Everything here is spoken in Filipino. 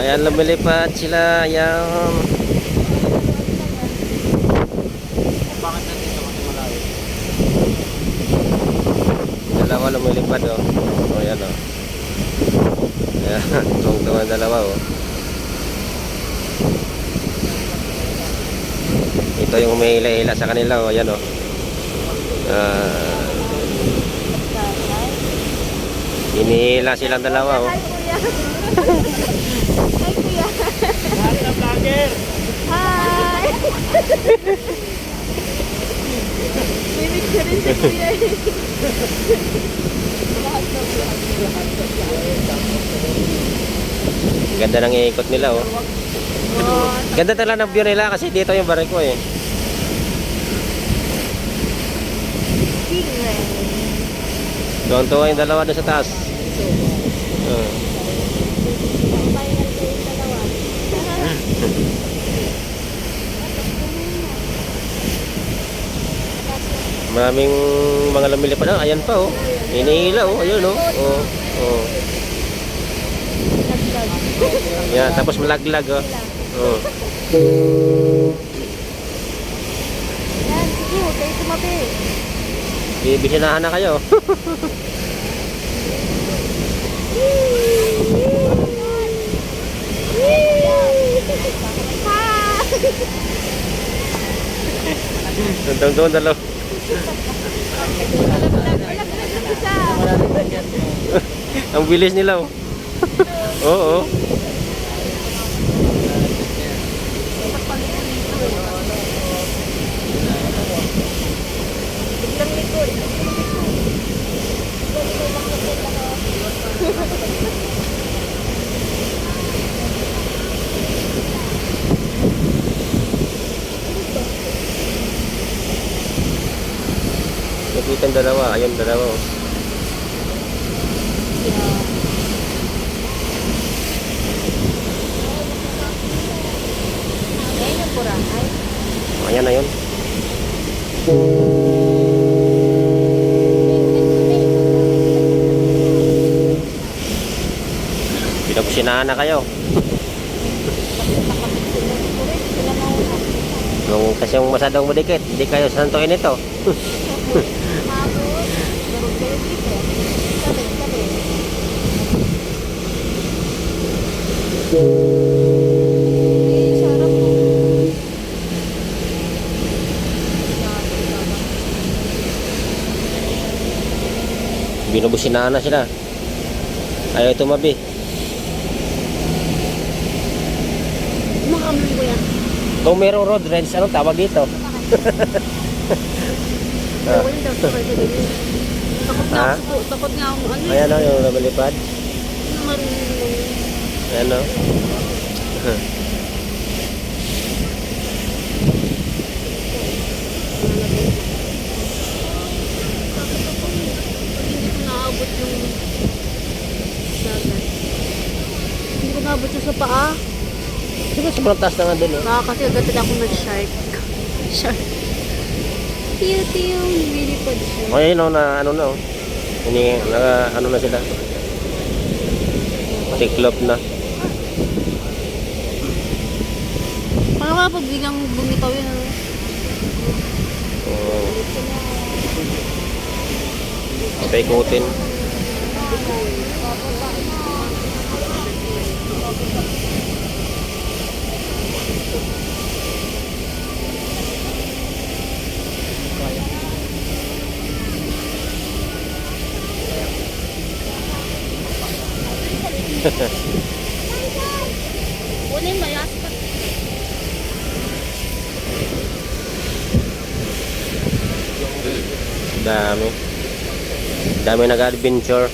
Ayan, lumilipad sila. Ayan. Bakit natin ito kasi malayo? Dalawa lumilipad, oh. O, ayan, oh. Ayan, tungtong ang dalawa, oh. Ito yung humihila-hila sa kanila, oh. Ayan, oh. Hinihila silang dalawa, oh. Hi, kuya. Hi, kuya. Lahat ng vlogger! Hi. Mimik ka rin si kuya. Ganda ng iikot nila, oh. Ganda talaga ng view nila kasi dito yung barko, eh. Stingray. Tuwang-tuwa yung dalawa doon sa taas. Final ko yung dalawa. Maraming mga lumilipad. Oh, ayan pa, oh. Hinihila, oh. Ayun, oh. Oh, oh. Yan, tapos malaglag, oh. Oh. Yan, sige, huwag kayo tumabi. Bibisinahan na kayo. Tuntong-tuntong dalawa. Ang bilis nila, oh. Oo, oh. Nakita yung dalawa. Ayun, dalawa, oh. Ayan yung Boracay. Ayan na yun. Pinapusinahan na kayo. Nung kasi yung masadong madikit, hindi kayo santuin ito. Tapos, darog kayo dito. Sabi. Eh, sarap mo. Binubusinahan na sila. Ayaw tumabi. Makamin ko yan. Kung merong road rage, anong tawag dito? Bawal daw sa kanya ganyan. Takot nga Ha? ako. Takot nga ako. Ano Ayan, oh, yung lumilipad. marunong. Ayan, oh. Hindi ko naabot yung dagat. Hindi ko naabot yung sa paa. Sige, sobrang taas na nga dun, oh. Baka kasi agad ako nag-shark. Shark. Tiyo-tiyo. Lumilipad siya. O, yun, oh, na ano na, oh. Ano na sila. Tiklop na. Paano ka pag biglang bumitaw yun? Ano? Oh. Paikutin. Kunin ba yas? Dami. Dami nag-adventure.